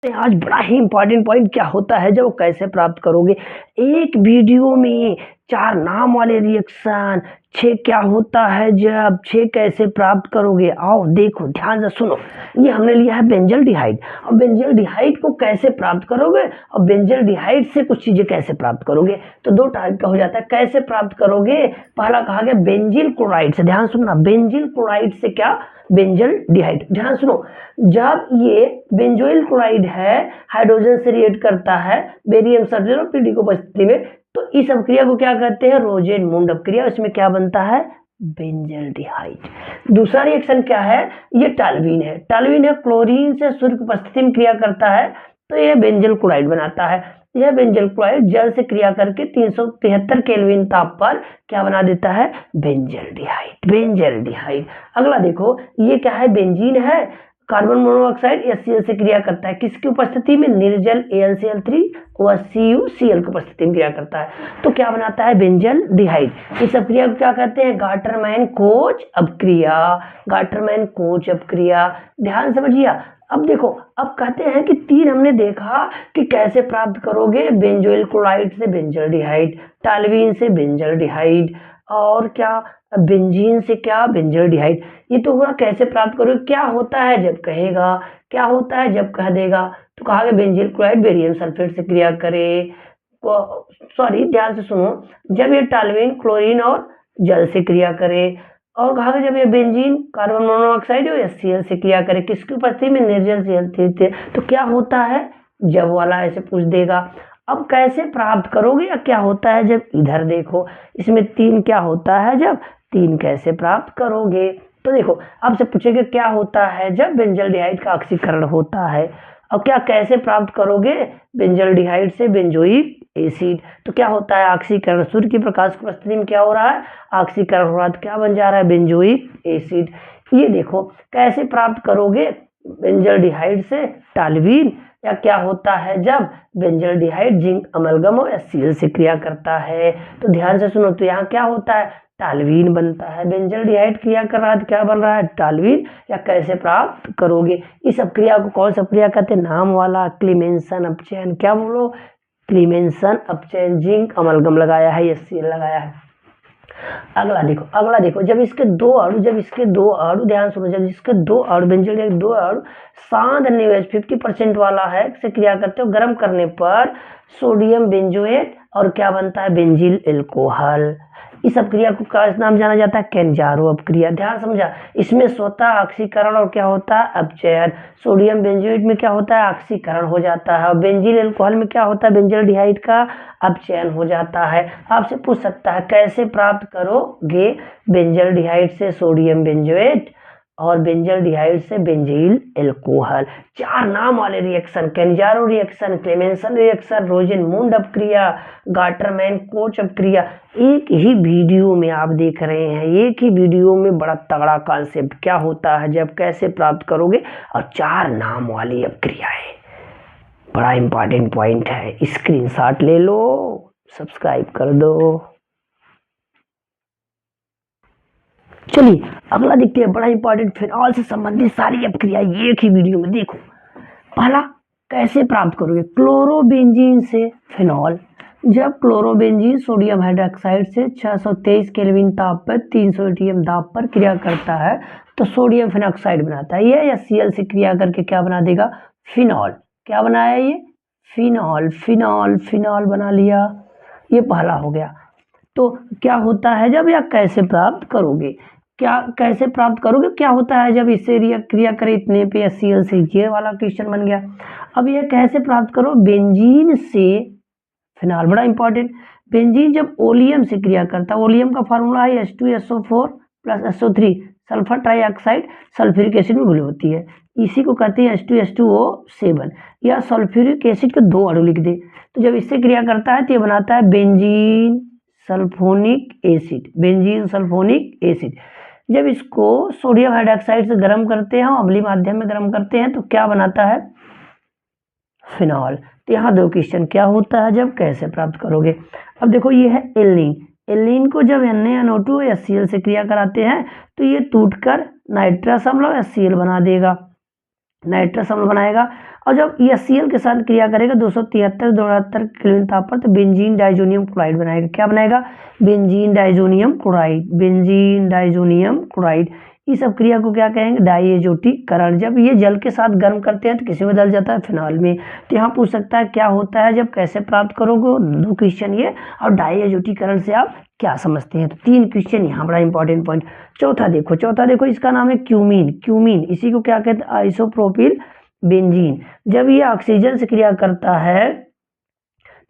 आज बड़ा ही important point क्या होता है जब कैसे प्राप्त करोगे एक वीडियो में चार नाम वाले रिएक्शन। छह क्या होता है जब छह कैसे प्राप्त करोगे, आओ देखो ध्यान से सुनो। ये हमने लिया है बेंजल डिहाइड। अब बेंजल डिहाइड को कैसे प्राप्त करोगे और बेंजल डिहाइड से कुछ चीजें कैसे प्राप्त करोगे, तो दो टाइप का हो जाता है। कैसे प्राप्त करोगे, पहला कहा गया बेंजिल क्लोराइड से। ध्यान सुनना, बेंजिल क्लोराइड से क्या, बेंजल डिहाइड। ध्यान सुनो, जब ये बेंजोइल क्लोराइड है हाइड्रोजन से रिएक्ट करता है बेरियम सल्फेट और पीडी की उपस्थिति में, तो इस अपक्रिया को क्या कहते हैं, रोजेन-मुंड अपक्रिया। इसमें क्या बनता है, बेंजल डिहाइड। दूसरा रिएक्शन क्या है, ये टालवीन है। टालवीन है क्लोरीन से सूर्य की उपस्थिति में क्रिया करता है, तो ये बेंजल क्लोराइड बनाता है। यह बेंजल क्लोराइड जल से क्रिया करके 373 केल्विन ताप पर क्या बना देता है, बेंजल डिहाइड। बेंजल डिहाइड। अगला देखो, ये क्या है, बेंजीन है, कार्बन मोनोऑक्साइड HCl से क्रिया करता है। किसकी उपस्थिति में, निर्जल AlCl3 व CuCl की उपस्थिति में क्रिया करता है, तो क्या बनाता है, बेंजल डिहाइड। इस अपक्रिया को क्या कहते हैं, गाटरमैन कोच अपक्रिया। गाटरमैन कोच अपक्रिया, ध्यान समझिए। अब देखो, अब कहते हैं कि तीन हमने देखा कि कैसे प्राप्त करोगे, बेंजोइल क्लोराइड से बेंजल डिहाइड, टालवीन से बेंजल डिहाइड, और क्या, बेंजीन से क्या, बेंजल डिहाइड। ये तो हुआ कैसे प्राप्त करोगे। क्या होता है जब कहेगा, क्या होता है जब कह देगा, तो कहा गया बेंजील क्लोराइड बेरियम सल्फेट से क्रिया करे, सॉरी ध्यान से सुनो, जब ये टालवीन क्लोरीन और जल से क्रिया करे, और कहा गया जब ये बेंजीन कार्बन मोनोऑक्साइड और HCl से क्रिया करे, किसकी उपस्थिति में, निर्जल CL3। तो क्या होता है जब वाला ऐसे पूछ देगा। अब कैसे प्राप्त करोगे या क्या होता है जब, इधर देखो इसमें तीन क्या होता है जब, तीन कैसे प्राप्त करोगे। तो देखो आपसे पूछेगा क्या होता है जब बेंजल डिहाइड का ऑक्सीकरण होता है, और क्या कैसे प्राप्त करोगे, बेंजल डिहाइड से बेंजोइक एसिड। तो क्या होता है, ऑक्सीकरण, सूर्य की प्रकाश की उपस्थिति में क्या हो रहा है, ऑक्सीकरण हो रहा है, तो क्या बन जा रहा है, बेंजोइक एसिड। ये देखो कैसे प्राप्त करोगे, बेंजल डिहाइड से टालवीन, या क्या होता है जब बेंजल डिहाइड जिंक अमलगम और HCl से क्रिया करता है। तो ध्यान से सुनो, तो यहाँ क्या होता है, टालवीन बनता है। बेंजल डिहाइड क्रिया कर रहा है तो क्या बन रहा है, टालवीन। या कैसे प्राप्त करोगे, इस अपक्रिया को कौन सा क्रिया कहते हैं, नाम वाला, क्लीमेंसन अपचयन। क्या बोलो, क्लीमेंसन अपचयन। जिंक अमलगम लगाया है, HCl लगाया है। अगला देखो, अगला देखो, जब इसके दो अणु, ध्यान सुनो, जब इसके दो अणु बेंजल डिहाइड दो अणु सांद्र निवेश 50% वाला है से क्रिया करते हो, गर्म करने पर सोडियम बेंजोएट और क्या बनता है, बेंजील एल्कोहल। इस अपक्रिया को क्या नाम जाना जाता है, कैंजारो अपक्रिया। ध्यान समझा, इसमें स्वतः ऑक्सीकरण और क्या होता है, अपचयन। सोडियम बेंजोएट में क्या होता है, ऑक्सीकरण हो जाता है, और बेंजील एल्कोहल में क्या होता है, बेंजल डिहाइड का अपचयन हो जाता है। आपसे पूछ सकता है कैसे प्राप्त करोगे, बेंजल डिहाइड से सोडियम बेंजोएट और बेंजल डिहाइड से बेंजील एल्कोहल। चार नाम वाले reaction, Cannizzaro reaction, Clemmensen reaction, Rosenmund अपक्रिया, गाटरमैन कोच अपक्रिया, एक ही वीडियो में आप देख रहे हैं। एक ही वीडियो में बड़ा तगड़ा कॉन्सेप्ट, क्या होता है जब कैसे प्राप्त करोगे, और चार नाम वाली अपक्रियाएं। बड़ा इंपॉर्टेंट पॉइंट है, स्क्रीनशॉट ले लो, सब्सक्राइब कर दो। चलिए अगला देखते हैं, बड़ा इंपॉर्टेंट, फिनॉल से संबंधित सारी अपक्रिया एक ही वीडियो में देखो। पहला कैसे प्राप्त करोगे, क्लोरोबेंजीन से फिनॉल। जब क्लोरोबेंजीन सोडियम हाइड्रोक्साइड से 623 केल्विन ताप पर 300 एटीएम दाब पर क्रिया करता है, तो सोडियम फिनॉक्साइड बनाता है। ये HCl से क्रिया करके क्या बना देगा, फिनॉल। क्या बनाया ये, फिनॉल। फिनॉल फिनॉल बना लिया, ये पहला हो गया। तो क्या होता है जब, या कैसे प्राप्त करोगे, क्या कैसे प्राप्त करोगे, क्या होता है जब इससे क्रिया करे इतने पे HCl से, ये वाला क्वेश्चन बन गया। अब ये कैसे प्राप्त करो, बेंजीन से फिनॉल, बड़ा इंपॉर्टेंट। बेंजीन जब ओलियम से क्रिया करता है, ओलियम का फार्मूला है H2SO4 + SO3, sulphur trioxide sulphuric acid में घुली होती है, इसी को कहते हैं H2SO7। या सल्फ्यूरिक एसिड के दो अणु लिख दे, तो जब इससे क्रिया करता है तो ये बनाता है benzene sulphonic acid. Benzene sulphonic acid. जब इसको सोडियम हाइड्रोक्साइड से गर्म करते हैं, अम्लीय माध्यम में गर्म करते हैं, तो क्या बनाता है, फिनॉल। तो यहाँ दो क्वेश्चन, क्या होता है जब, कैसे प्राप्त करोगे। अब देखो ये है एल्लीन। एल्लीन को जब NaNO2 HCl से क्रिया कराते हैं, तो ये टूटकर नाइट्रस अम्ल और HCl बना देगा। नाइट्रस अम्ल बनाएगा। और जब HCl के साथ क्रिया करेगा 273-278 केल्विन ताप पर, तो बेंजीन डाइजोनियम क्लोराइड बनाएगा। क्या बनाएगा? Benzene diazonium chloride, benzene diazonium chloride. इस सब क्रिया को क्या कहेंगे? डायएजोटीकरण। जब ये जल के साथ गर्म करते हैं तो किसी में बदल जाता है? फिनॉल में। तो यहाँ पूछ सकता है क्या होता है जब, कैसे प्राप्त करोगे? 2 क्वेश्चन ये, और डायएजोटीकरण से आप क्या समझते हैं? तो 3 क्वेश्चन यहाँ बड़ा इंपॉर्टेंट पॉइंट। चौथा देखो, इसका नाम है क्यूमीन। क्यूमीन इसी को क्या कहते हैं? Isopropyl benzene. जब ये ऑक्सीजन से क्रिया करता है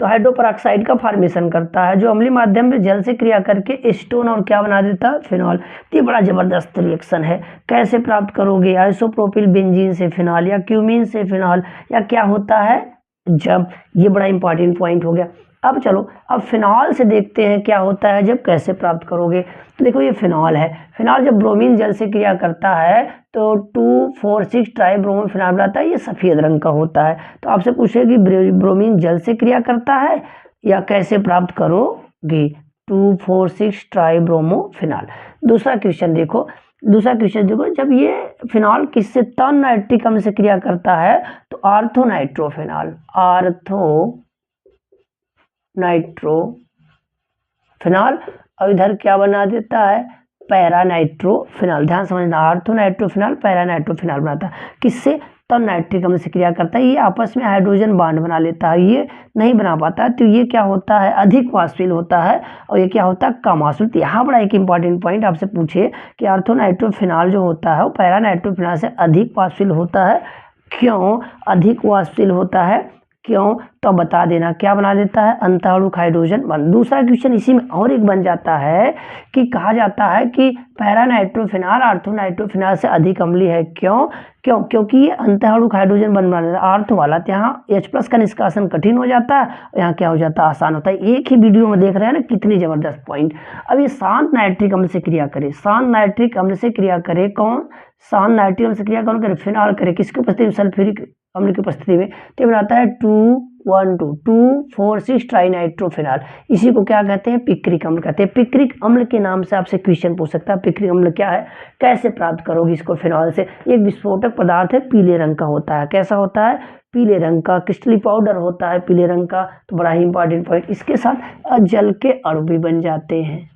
तो हाइड्रोपरऑक्साइड का फॉर्मेशन करता है, जो अम्लीय माध्यम में जल से क्रिया करके एस्टोन और क्या बना देता है? फिनॉल। तो ये बड़ा जबरदस्त रिएक्शन है। कैसे प्राप्त करोगे? आइसोप्रोपिल बेंजीन से फिनॉल, या क्यूमीन से फिनॉल, या क्या होता है जब? ये बड़ा इंपॉर्टेंट पॉइंट हो गया। अब चलो, अब फिनॉल से देखते हैं क्या होता है जब, कैसे प्राप्त करोगे। तो देखो ये फिनॉल है। फिनॉल जब ब्रोमीन जल से क्रिया करता है तो 2,4,6 ट्राइब्रोमो फिनॉल बनाता है। ये सफ़ेद रंग का होता है। तो आपसे पूछेगी ब्रोमीन जल से क्रिया करता है या कैसे प्राप्त करोगे? 2,4,6 ट्राइब्रोमो फिनॉल। दूसरा क्वेश्चन देखो, जब ये फिनॉल किससे? तन नाइट्रिक अम्ल से क्रिया करता है तो आर्थो नाइट्रोफिनॉल, फिनॉल। और इधर क्या बना देता है? Para nitrophenol. ध्यान समझना, आर्थो नाइट्रोफिनॉल पैरा नाइट्रोफिनॉल बनाता है। किससे? तब नाइट्रिक अम्ल से क्रिया करता है। ये आपस में हाइड्रोजन बॉन्ड बना लेता है, ये नहीं बना पाता है। तो ये क्या होता है? अधिक वाष्पशील होता है, और ये क्या होता है? कम वाष्पशील। तो यहाँ बड़ा एक इंपॉर्टेंट पॉइंट आपसे पूछे कि आर्थो नाइट्रोफिनॉल जो होता है वो पैरा नाइट्रोफिनॉल से अधिक वाष्पशील होता है। क्यों अधिक वाष्पशील होता है? क्यों? तो बता देना। क्या बना देता है? अंतःअणुक हाइड्रोजन बॉन्ड। दूसरा क्वेश्चन इसी में और एक बन जाता है कि कहा जाता है कि पैरा नाइट्रोफिनॉल आर्थो नाइट्रोफिनॉल से अधिक अम्लीय है। क्योंकि ये अंतःअणुक हाइड्रोजन बॉन्ड बना देता है आर्थो वाला। तो यहाँ H+ का निष्कासन कठिन हो जाता है, और यहाँ क्या हो जाता है? आसान होता है। एक ही वीडियो में देख रहे हैं ना कितनी जबरदस्त पॉइंट। अब ये शांत नाइट्रिक अम्ल से क्रिया करे, शांत नाइट्रिक अम्ल से क्रिया करे। कौन? शांत नाइट्रिक अम्ल से क्रिया कौन करे? फिनॉल करे। किसकी उपस्थिति में? सल्फ्यूरिक अम्ल की उपस्थिति में। तो बनाता है 2,1,2,2,4,6 ट्राइनाइट्रोफिनॉल। इसी को क्या कहते हैं? पिक्रिक अम्ल कहते हैं। पिक्रिक अम्ल के नाम से आपसे क्वेश्चन पूछ सकता है, पिक्रिक अम्ल क्या है, कैसे प्राप्त करोगे इसको? फिनॉल से। एक विस्फोटक पदार्थ है, पीले रंग का होता है। कैसा होता है? पीले रंग का। क्रिस्टली पाउडर होता है पीले रंग का। तो बड़ा ही इंपॉर्टेंट पॉइंट। इसके साथ जल के अणु भी बन जाते हैं,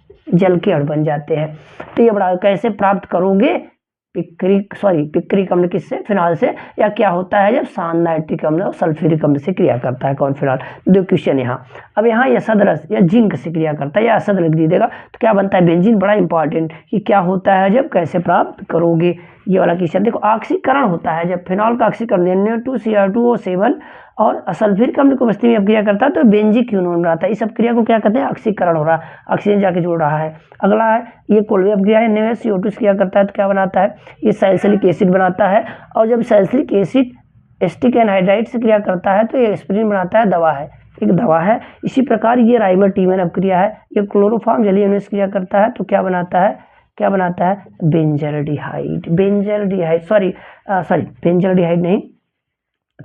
तो ये बड़ा कैसे प्राप्त करोगे? पिक्रिक अम्ल किससे? फिनॉल से। या क्या होता है जब शांत नाइट्रिक अम्ल और सल्फ्यूरिक अम्ल से क्रिया करता है? कौन? फिनॉल। 2 क्वेश्चन यहाँ। अब यहाँ यसद रस या जिंक से क्रिया करता है, या असद लिख दीजिएगा। तो क्या बनता है? बेंजीन। बड़ा इंपॉर्टेंट कि क्या होता है जब, कैसे प्राप्त करोगे? ये वाला क्वेश्चन देखो। ऑक्सीकरण होता है जब फिनॉल का ऑक्सीकरण Na2Cr2O7 और सल्फ्यूरिक अम्ल की उपस्थिति में क्रिया करता है तो बेंजीक्विनोन बनाता है। इस सब क्रिया को क्या कहते हैं? ऑक्सीकरण हो रहा है, ऑक्सीजन जाके जोड़ रहा है। अगला है ये कोल्वे अपक्रिया है, NaCO2 से क्रिया करता है तो क्या बनाता है? ये सैलिसिलिक एसिड बनाता है। और जब सैलिसिलिक एसिड एसिटिक एनहाइड्राइड से क्रिया करता है तो ये एस्पिरिन बनाता है, एक दवा है। इसी प्रकार ये राइमर-टीमर अपक्रिया है, ये क्लोरोफॉर्म जलीय अणु से क्रिया करता है तो क्या बनाता है? बेंजल्डिहाइड नहीं।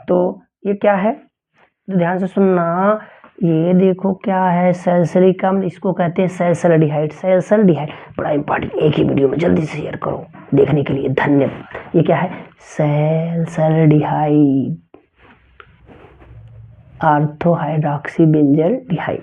तो ये क्या है? तो ध्यान से सुनना, ये देखो क्या है? सैलिसिलिक अम्ल, इसको कहते हैं सैलसल्डिहाइड। बड़ा इंपॉर्टेंट, एक ही वीडियो में जल्दी से शेयर करो। देखने के लिए धन्यवाद। ये क्या है? सैलसल्डिहाइड, आर्थो हाइड्रॉक्सी बेंजल्डिहाइड।